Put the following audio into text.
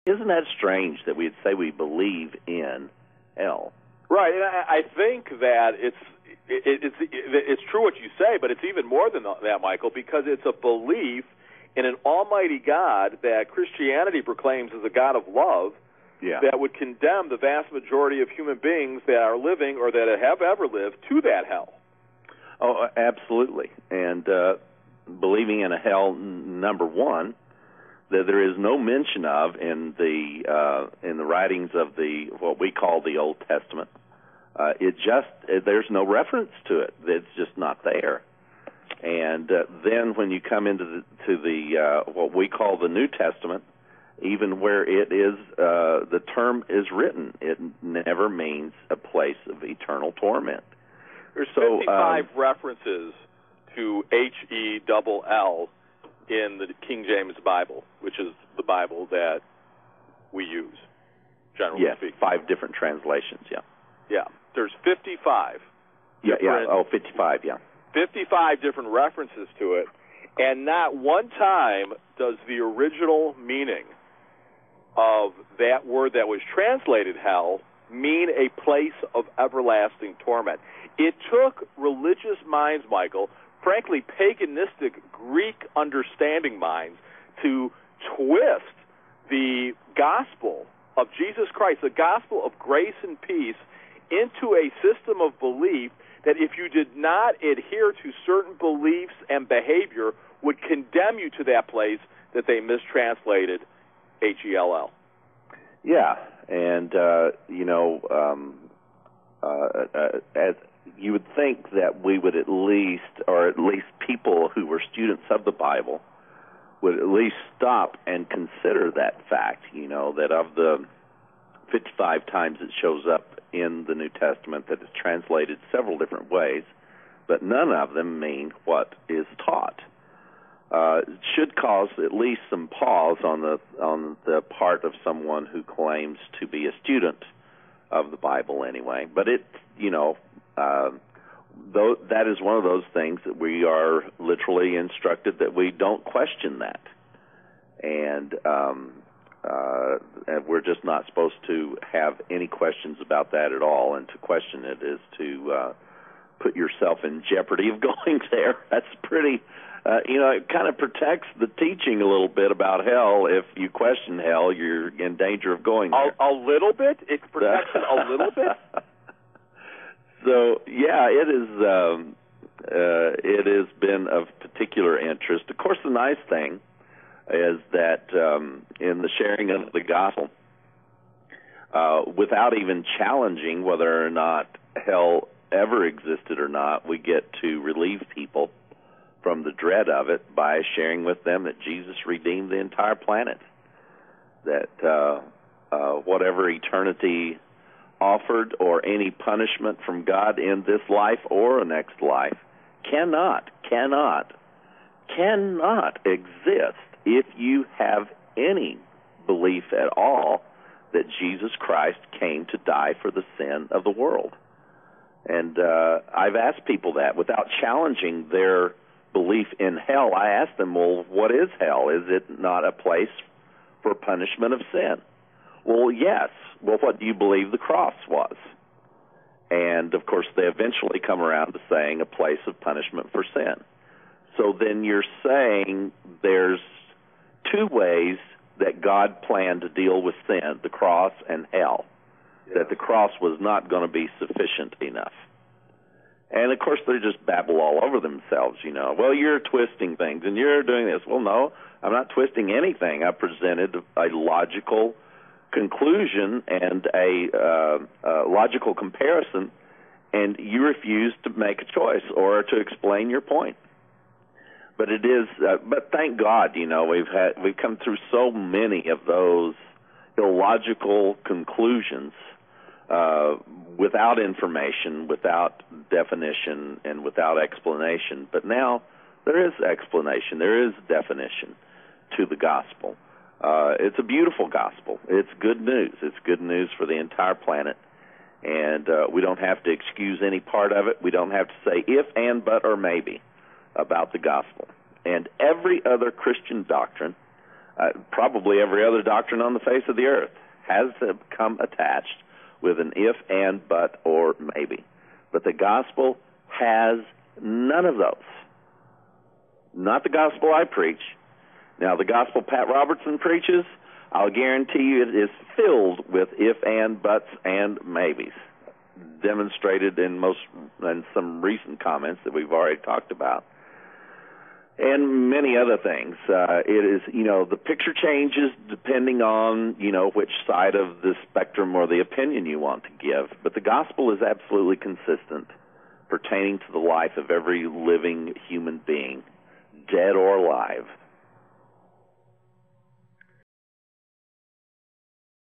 Isn't that strange that we'd say we believe in hell? Right, and I think that it's true what you say, but it's even more than that, Michael, because it's a belief in an almighty God that Christianity proclaims as a God of love, that would condemn the vast majority of human beings that are living or that have ever lived to that hell. Oh, absolutely. And believing in a hell, number one, that there is no mention of in the writings of what we call the Old Testament. There's no reference to it. It's just not there. And then when you come into the what we call the New Testament, even where it is the term is written, it never means a place of eternal torment. There's 55 references to H-E-double-L in the King James Bible, which is the Bible that we use, generally speaking. 5 different translations, Yeah, there's 55. 55, 55 different references to it, and not one time does the original meaning of that word that was translated hell mean a place of everlasting torment. It took religious minds, Michael, frankly paganistic Greek understanding minds, to twist the gospel of Jesus Christ, the gospel of grace and peace, into a system of belief that if you did not adhere to certain beliefs and behavior would condemn you to that place that they mistranslated H-E-L-L. Yeah, and, as you would think that we would at least people who were students of the Bible would at least stop and consider that fact, that of the 55 times it shows up in the New Testament that is translated several different ways, but none of them mean what is taught. It should cause at least some pause on the part of someone who claims to be a student of the Bible anyway. But that is one of those things that we are literally instructed that we don't question that. And we're just not supposed to have any questions about that at all, and to question it is to put yourself in jeopardy of going there. That's pretty, it kind of protects the teaching a little bit about hell. If you question hell, you're in danger of going there. A little bit? It protects it a little bit? So, yeah, it has been of particular interest. Of course, the nice thing is that in the sharing of the gospel, without even challenging whether or not hell ever existed or not, we get to relieve people from the dread of it by sharing with them that Jesus redeemed the entire planet, that whatever eternity offered or any punishment from God in this life or a next life cannot exist if you have any belief at all that Jesus Christ came to die for the sin of the world. And I've asked people that without challenging their belief in hell. I asked them, well, what is hell? Is it not a place for punishment of sin? Well, yes. Well, what do you believe the cross was? And, of course, they eventually come around to saying a place of punishment for sin. So then you're saying there's 2 ways that God planned to deal with sin, the cross and hell, that the cross was not going to be sufficient enough. And, of course, they just babble all over themselves, Well, you're twisting things, and you're doing this. Well, no, I'm not twisting anything. I presented a logical conclusion and a logical comparison, and you refused to make a choice or to explain your point. But it is, but thank God, we've come through so many of those illogical conclusions without information, without definition, and without explanation. But now there is explanation, there is definition to the gospel. It's a beautiful gospel. It's good news. It's good news for the entire planet. And we don't have to excuse any part of it. We don't have to say if, and, but, or maybe about the gospel. And every other Christian doctrine Probably every other doctrine on the face of the earth has come attached with an if, and, but, or maybe. But the gospel has none of those. Not the gospel I preach. Now, the gospel Pat Robertson preaches, I'll guarantee you it is filled with if, and, buts, and maybes, demonstrated in some recent comments that we've already talked about, and many other things. It is, the picture changes depending on, which side of the spectrum or the opinion you want to give, but the gospel is absolutely consistent, pertaining to the life of every living human being, dead or alive.